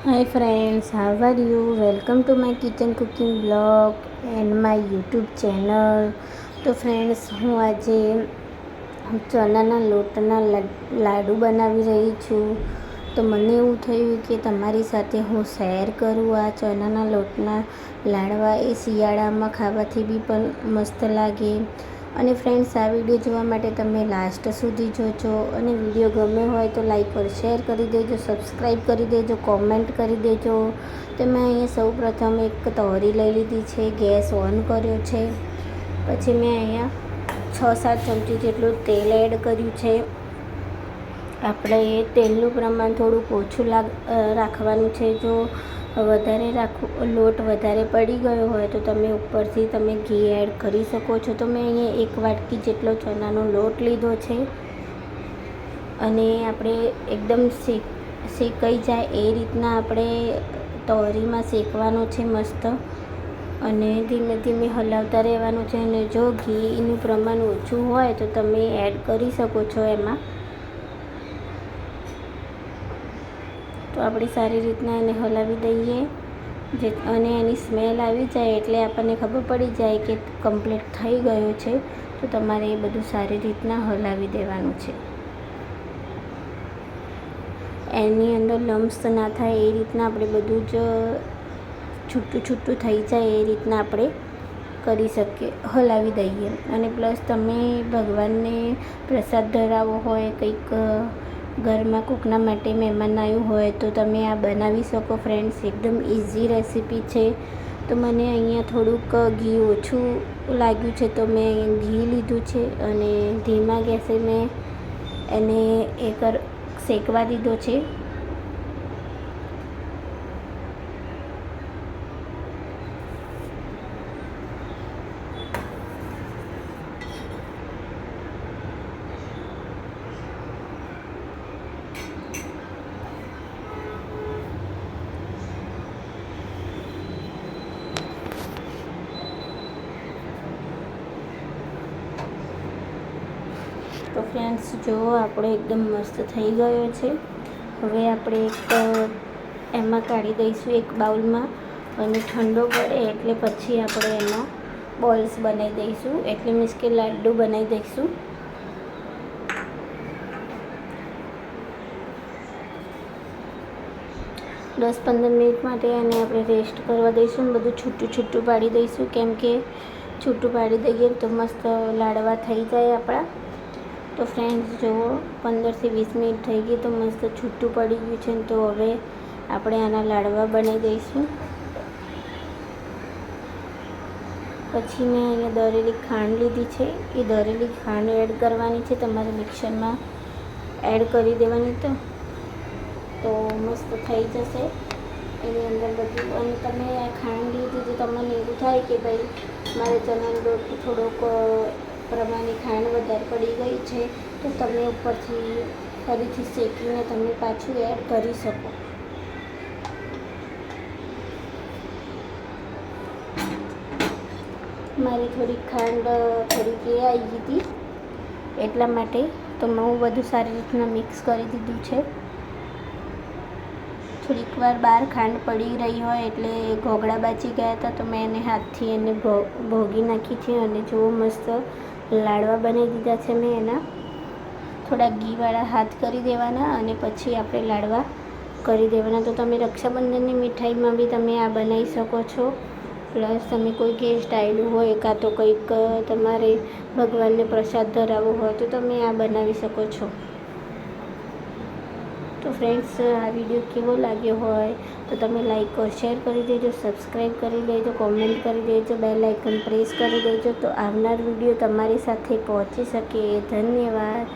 Hi friends, how are you? Welcome to my kitchen cooking blog and my YouTube channel. તો friends હું આજે ચણાના લોટના લાડુ બનાવી રહી છું. તો મને એવું થયું કે તમારી સાથે હું શેર કરું. આ ચણાના લોટના લાડવા એ શિયાળામાં ખાવાથી બી પણ મસ્ત લાગે. અને ફ્રેન્ડ્સ, આ વિડીયો જોવા માટે તમે લાસ્ટ સુધી જોજો. અને વિડીયો ગમે હોય તો લાઈક ઓર શેર કરી દેજો, સબસ્ક્રાઈબ કરી દેજો, કોમેન્ટ કરી દેજો. તો મેં અહીંયા સૌ પ્રથમ એક તવરી લઈ લીધી છે, ગેસ ઓન કર્યો છે. પછી મેં અહીંયા 6-7 ચમચી જેટલું તેલ એડ કર્યું છે. આપણે તેલનું પ્રમાણ થોડુંક ઓછું રાખવાનું છે. જો લોટ વધારે પડી ગયો હોય તો તમે ઉપરથી ઘી એડ કરી શકો છો. તો મેં અહીંયા 1 વાટકી જેટલો ચણાનો લોટ લીધો છે. અને આપણે એકદમ શેકાઈ જાય એ રીતના આપણે તવરીમાં શેકવાનો છે મસ્ત. અને ધીમે ધીમે હલાવતા રહેવાનું છે. અને જો ઘીનું પ્રમાણ ઓછું હોય તો તમે એડ કરી શકો છો એમાં. તો આપણે સારી રીતના એને હલાવી દઈએ અને એની સ્મેલ આવી જાય એટલે આપણને ખબર પડી જાય કે કમ્પ્લીટ થઈ ગયું છે. તો તમારે એ બધું સારી રીતના હલાવી દેવાનું છે. એની અંદર લમ્સ ના થાય એ રીતના આપણે બધું જ છૂટું થઈ જાય એ રીતના આપણે કરી શકીએ, હલાવી દઈએ. અને પ્લસ તમે ભગવાનને પ્રસાદ ધરાવવો હોય, કંઈક ઘરમાં કોકના માટે મહેમાન આવ્યું હોય તો તમે આ બનાવી શકો ફ્રેન્ડ્સ. એકદમ ઇઝી રેસીપી છે. તો મને અહીંયા થોડુંક ઘી ઓછું લાગ્યું છે તો મેં ઘી લીધું છે અને ધીમા ગેસે મેં એને શેકવા દીધો છે. તો ફ્રેન્ડ્સ, જો આપણો એકદમ મસ્ત થઈ ગયો છે. હવે આપણે એમાં કાઢી દઈશું એક બાઉલમાં. અને ઠંડો પડે એટલે પછી આપણે એમાં બોલ્સ બનાવી દઈશું, એટલે મીન્સ કે લાડુ બનાવી દઈશું. દસ 15 મિનિટ માટે એને આપણે રેસ્ટ કરવા દઈશું. બધું છૂટું પાડી દઈશું, કેમ કે છૂટું પાડી દઈએ તો મસ્ત લાડવા થઈ જાય આપણા. તો ફ્રેન્ડ્સ, જુઓ 15 થી 20 મિનિટ થઈ ગઈ તો મસ્ત છૂટું પડી ગયું છે. તો હવે આપણે આના લાડવા બનાવી દઈશું. પછી મેં અહીંયા દળેલી ખાંડ લીધી છે. એ દળેલી ખાંડ એડ કરવાની છે. તમારે મિક્સરમાં એડ કરી દેવાની તો મસ્ત થઈ જશે એની અંદર બધું. અને તમે આ ખાંડ લીધી તો તમને એવું થાય કે ભાઈ મારે ચણાનો લોટ થોડોક પ્રમાણની ખાંડ વધારે પડી ગઈ છે, તો તમે ઉપરથી ફરીથી શેકીને તમે પાછું એડ કરી શકો. મારી થોડીક ખાંડ થોડીક એ આવી ગઈ હતી એટલા માટે તો હું બધું સારી રીતના મિક્સ કરી દીધું છે. થોડીક વાર બહાર ખાંડ પડી રહી હોય એટલે ઘોઘળા બાચી ગયા હતા તો મેં એને હાથથી એને ભોગી નાખી છે. અને જો મસ્ત લાડવા બનાવી દીધા છે મેં. એના થોડા ઘીવાળા હાથ કરી દેવાના અને પછી આપણે લાડવા કરી દેવાના. તો તમે રક્ષાબંધનની મીઠાઈમાં બી તમે આ બનાવી શકો છો. પ્લસ તમે કોઈ ગેસ્ટ આવેલું હોય કાં તો કંઈક તમારે ભગવાનને પ્રસાદ ધરાવવો હોય તો તમે આ બનાવી શકો છો. તો ફ્રેન્ડ્સ, આ વિડીયો કેવો લાગ્યો હોય તો તમે લાઈક ઓર શેર કરી દેજો, સબસ્ક્રાઈબ કરી દેજો, કોમેન્ટ કરી દેજો, બેલ આઇકન પ્રેસ કરી દેજો તો આવનાર વિડીયો તમારી સાથે પહોંચી શકે. ધન્યવાદ.